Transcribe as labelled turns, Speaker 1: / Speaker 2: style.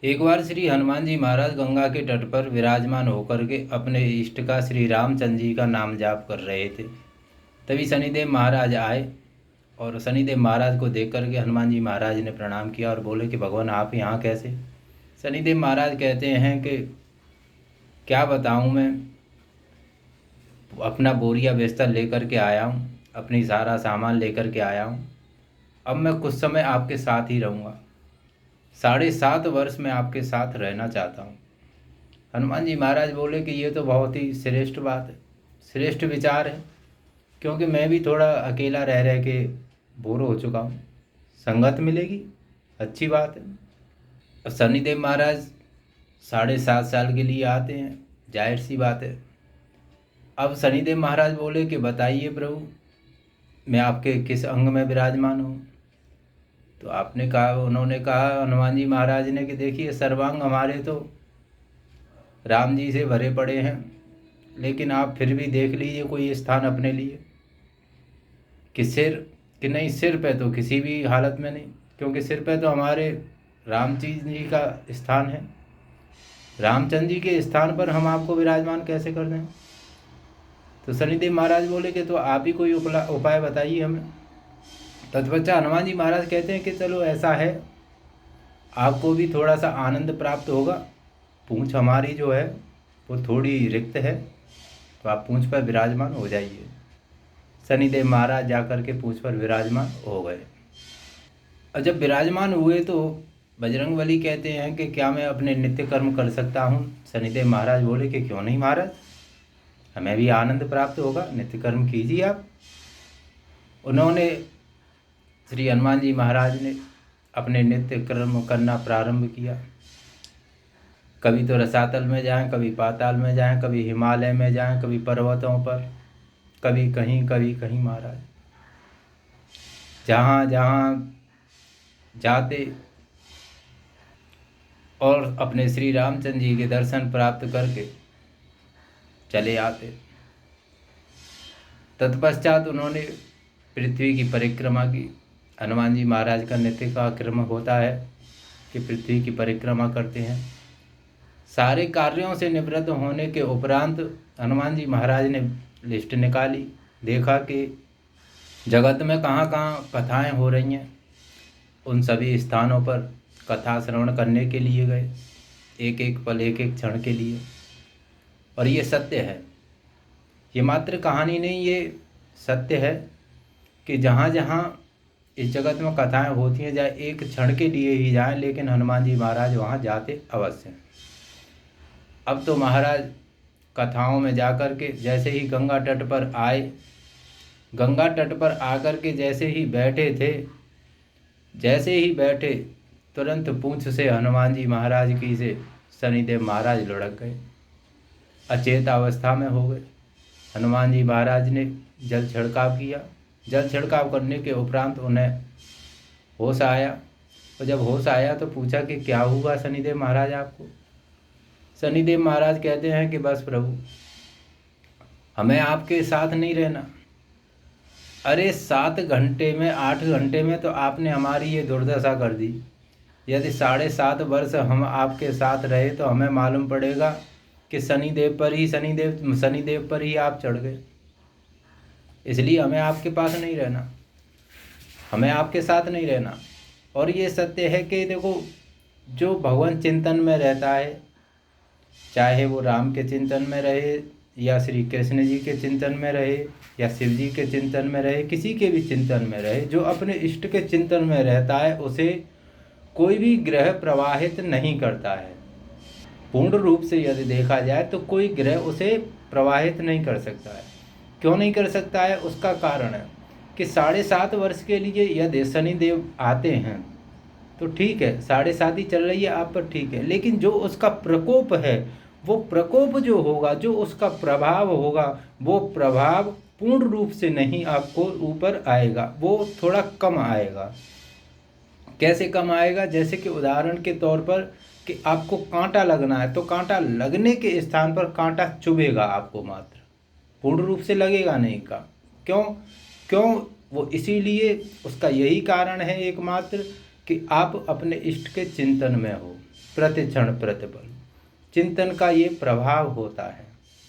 Speaker 1: एक बार श्री हनुमान जी महाराज गंगा के तट पर विराजमान होकर के अपने इष्ट का श्री रामचंद्र जी का नाम जाप कर रहे थे। तभी शनिदेव महाराज आए और शनिदेव महाराज को देख कर के हनुमान जी महाराज ने प्रणाम किया और बोले कि भगवान आप यहाँ कैसे। शनिदेव महाराज कहते हैं कि क्या बताऊँ, मैं अपना बोरिया बिस्तर लेकर के आया हूँ, अपनी सारा सामान लेकर के आया हूँ। अब मैं कुछ समय आपके साथ ही रहूँगा, 7.5 वर्ष मैं आपके साथ रहना चाहता हूँ। हनुमान जी महाराज बोले कि ये तो बहुत ही श्रेष्ठ बात है, श्रेष्ठ विचार है, क्योंकि मैं भी थोड़ा अकेला रह रह के बोर हो चुका हूँ, संगत मिलेगी, अच्छी बात है। और शनिदेव महाराज 7.5 साल के लिए आते हैं, जाहिर सी बात है। अब शनिदेव महाराज बोले कि बताइए प्रभु, मैं आपके किस अंग में विराजमान हूँ। तो उन्होंने कहा हनुमान जी महाराज ने कि देखिए सर्वांग हमारे तो राम जी से भरे पड़े हैं, लेकिन आप फिर भी देख लीजिए कोई स्थान अपने लिए कि नहीं, सिर पे तो किसी भी हालत में नहीं, क्योंकि सिर पे तो हमारे रामचंद्र जी का स्थान है। रामचंद्र जी के स्थान पर हम आपको विराजमान कैसे कर दें। तो शनिदेव महाराज बोले कि तो आप ही कोई उपाय बताइए हमें। तत्पश्चात हनुमान जी महाराज कहते हैं कि चलो ऐसा है, आपको भी थोड़ा सा आनंद प्राप्त होगा। पूंछ हमारी जो है वो थोड़ी रिक्त है, तो आप पूंछ पर विराजमान हो जाइए। शनिदेव महाराज जाकर के पूंछ पर विराजमान हो गए। और जब विराजमान हुए तो बजरंगबली कहते हैं कि क्या मैं अपने नित्य कर्म कर सकता हूँ। शनिदेव महाराज बोले कि क्यों नहीं महाराज, हमें भी आनंद प्राप्त होगा, नित्य कर्म कीजिए आप। उन्होंने श्री हनुमान जी महाराज ने अपने नित्य कर्म करना प्रारंभ किया। कभी तो रसातल में जाएं, कभी पाताल में जाएं, कभी हिमालय में जाएं, कभी पर्वतों पर, कभी कहीं महाराज। जहाँ जहाँ जाते और अपने श्री रामचंद्र जी के दर्शन प्राप्त करके चले आते। तत्पश्चात उन्होंने पृथ्वी की परिक्रमा की। हनुमान जी महाराज का नित्य का क्रम होता है कि पृथ्वी की परिक्रमा करते हैं। सारे कार्यों से निवृत्त होने के उपरांत हनुमान जी महाराज ने लिस्ट निकाली, देखा कि जगत में कहाँ कहाँ कथाएं हो रही हैं। उन सभी स्थानों पर कथा श्रवण करने के लिए गए, एक एक पल, एक एक क्षण के लिए। और ये सत्य है, ये मात्र कहानी नहीं, ये सत्य है कि जहाँ जहाँ इस जगत में कथाएं होती हैं, चाहे एक क्षण के लिए ही जाएं, लेकिन हनुमान जी महाराज वहाँ जाते अवश्य हैं। अब तो महाराज कथाओं में जाकर के जैसे ही गंगा तट पर आए, गंगा तट पर आकर के जैसे ही बैठे तुरंत पूंछ से हनुमान जी महाराज की से शनिदेव महाराज लुढ़क गए, अचेत अवस्था में हो गए। हनुमान जी महाराज ने जल छिड़काव किया। जल छिड़काव करने के उपरांत उन्हें होश आया, और जब होश आया तो पूछा कि क्या हुआ शनिदेव महाराज आपको। शनिदेव महाराज कहते हैं कि बस प्रभु, हमें आपके साथ नहीं रहना। अरे 7 घंटे में, 8 घंटे में तो आपने हमारी ये दुर्दशा कर दी। यदि 7.5 वर्ष हम आपके साथ रहे तो हमें मालूम पड़ेगा कि शनिदेव पर ही आप चढ़ गए। इसलिए हमें आपके पास नहीं रहना, हमें आपके साथ नहीं रहना। और ये सत्य है कि देखो, जो भगवान चिंतन में रहता है, चाहे वो राम के चिंतन में रहे या श्री कृष्ण जी के चिंतन में रहे या शिव जी के चिंतन में रहे, किसी के भी चिंतन में रहे, जो अपने इष्ट के चिंतन में रहता है उसे कोई भी ग्रह प्रवाहित नहीं करता है। पूर्ण रूप से यदि देखा जाए तो कोई ग्रह उसे प्रवाहित नहीं कर सकता है। क्यों नहीं कर सकता है, उसका कारण है कि 7.5 वर्ष के लिए यदि शनिदेव आते हैं तो ठीक है, 7.5 ही चल रही है आप पर, ठीक है, लेकिन जो उसका प्रकोप है, वो प्रकोप जो होगा, जो उसका प्रभाव होगा, वो प्रभाव पूर्ण रूप से नहीं आपको ऊपर आएगा, वो थोड़ा कम आएगा। कैसे कम आएगा, जैसे कि उदाहरण के तौर पर कि आपको कांटा लगना है तो कांटा लगने के स्थान पर कांटा चुभेगा आपको, मात्र पूर्ण रूप से लगेगा नहीं का। क्यों वो इसीलिए, उसका यही कारण है एकमात्र कि आप अपने इष्ट के चिंतन में हो। प्रतिक्षण प्रतिपल। चिंतन का ये प्रभाव होता है।